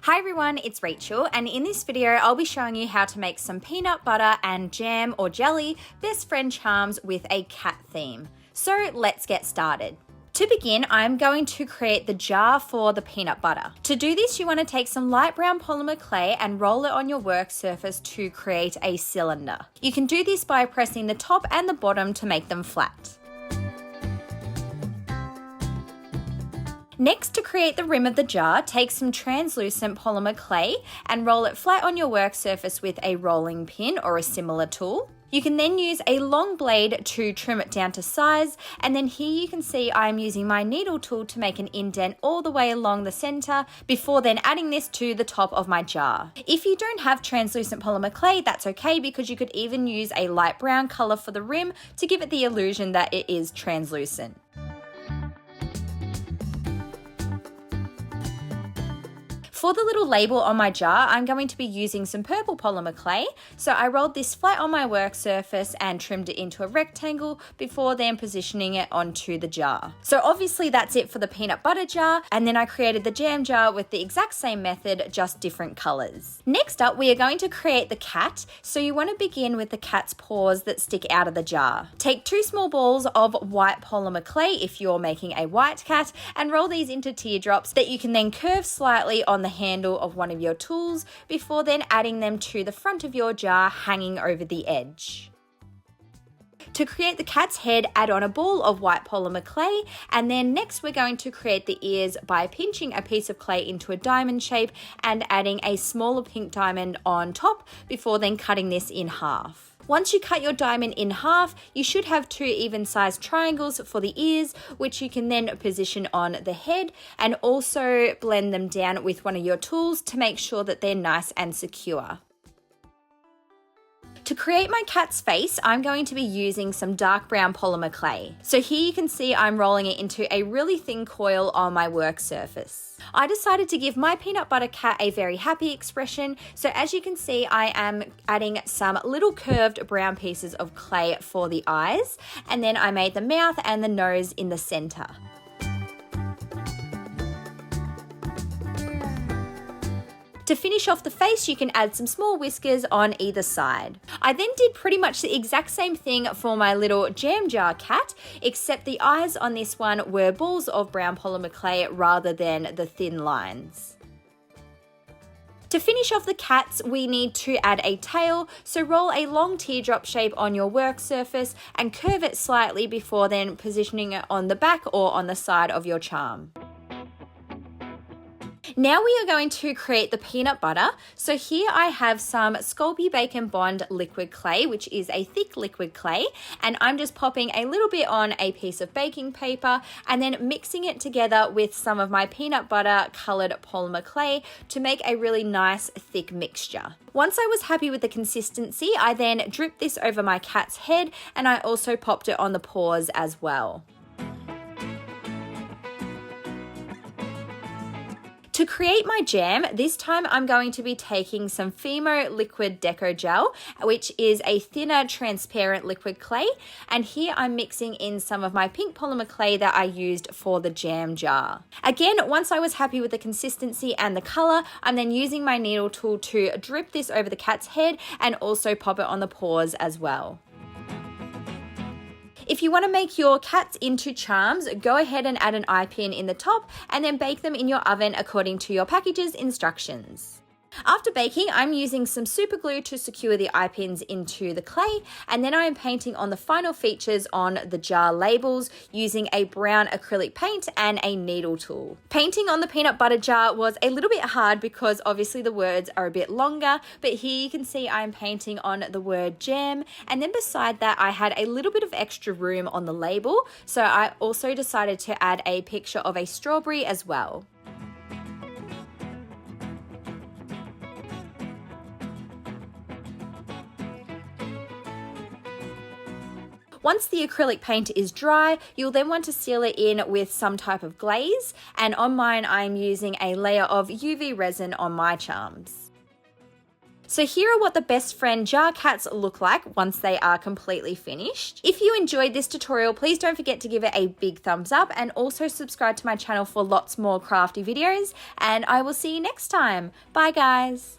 Hi everyone, it's Rachel, and in this video I'll be showing you how to make some peanut butter and jam or jelly best friend charms with a cat theme. So let's get started. To begin, I'm going to create the jar for the peanut butter. To do this, you want to take some light brown polymer clay and roll it on your work surface to create a cylinder. You can do this by pressing the top and the bottom to make them flat. Next, to create the rim of the jar, take some translucent polymer clay and roll it flat on your work surface with a rolling pin or a similar tool. You can then use a long blade to trim it down to size, and then here you can see I'm using my needle tool to make an indent all the way along the center before then adding this to the top of my jar. If you don't have translucent polymer clay, that's okay, because you could even use a light brown color for the rim to give it the illusion that it is translucent. For the little label on my jar, I'm going to be using some purple polymer clay. So I rolled this flat on my work surface and trimmed it into a rectangle before then positioning it onto the jar. So obviously that's it for the peanut butter jar, and then I created the jam jar with the exact same method, just different colors. Next up, we are going to create the cat. So you want to begin with the cat's paws that stick out of the jar. Take 2 small balls of white polymer clay if you're making a white cat, and roll these into teardrops that you can then curve slightly on the handle of one of your tools before then adding them to the front of your jar hanging over the edge. To create the cat's head, add on a ball of white polymer clay, and then next we're going to create the ears by pinching a piece of clay into a diamond shape and adding a smaller pink diamond on top before then cutting this in half. Once you cut your diamond in half, you should have 2 even-sized triangles for the ears, which you can then position on the head and also blend them down with one of your tools to make sure that they're nice and secure. To create my cat's face, I'm going to be using some dark brown polymer clay. So here you can see I'm rolling it into a really thin coil on my work surface. I decided to give my peanut butter cat a very happy expression, so as you can see I am adding some little curved brown pieces of clay for the eyes, and then I made the mouth and the nose in the center. To finish off the face, you can add some small whiskers on either side. I then did pretty much the exact same thing for my little jam jar cat, except the eyes on this one were balls of brown polymer clay rather than the thin lines. To finish off the cats, we need to add a tail, so roll a long teardrop shape on your work surface and curve it slightly before then positioning it on the back or on the side of your charm. Now we are going to create the peanut butter. So here I have some Sculpey Bacon Bond liquid clay, which is a thick liquid clay, and I'm just popping a little bit on a piece of baking paper and then mixing it together with some of my peanut butter colored polymer clay to make a really nice thick mixture. Once I was happy with the consistency, I then dripped this over my cat's head, and I also popped it on the paws as well. To create my jam, this time I'm going to be taking some Fimo liquid deco gel, which is a thinner transparent liquid clay, and here I'm mixing in some of my pink polymer clay that I used for the jam jar. Again, once I was happy with the consistency and the color, I'm then using my needle tool to drip this over the cat's head and also pop it on the paws as well. If you want to make your cats into charms, go ahead and add an eye pin in the top and then bake them in your oven according to your package's instructions. After baking, I'm using some super glue to secure the eye pins into the clay, and then I am painting on the final features on the jar labels using a brown acrylic paint and a needle tool. Painting on the peanut butter jar was a little bit hard because obviously the words are a bit longer, but here you can see I'm painting on the word jam, and then beside that I had a little bit of extra room on the label, so I also decided to add a picture of a strawberry as well. Once the acrylic paint is dry, you'll then want to seal it in with some type of glaze, and on mine I'm using a layer of UV resin on my charms. So here are what the best friend jar cats look like once they are completely finished. If you enjoyed this tutorial, please don't forget to give it a big thumbs up and also subscribe to my channel for lots more crafty videos, and I will see you next time. Bye guys.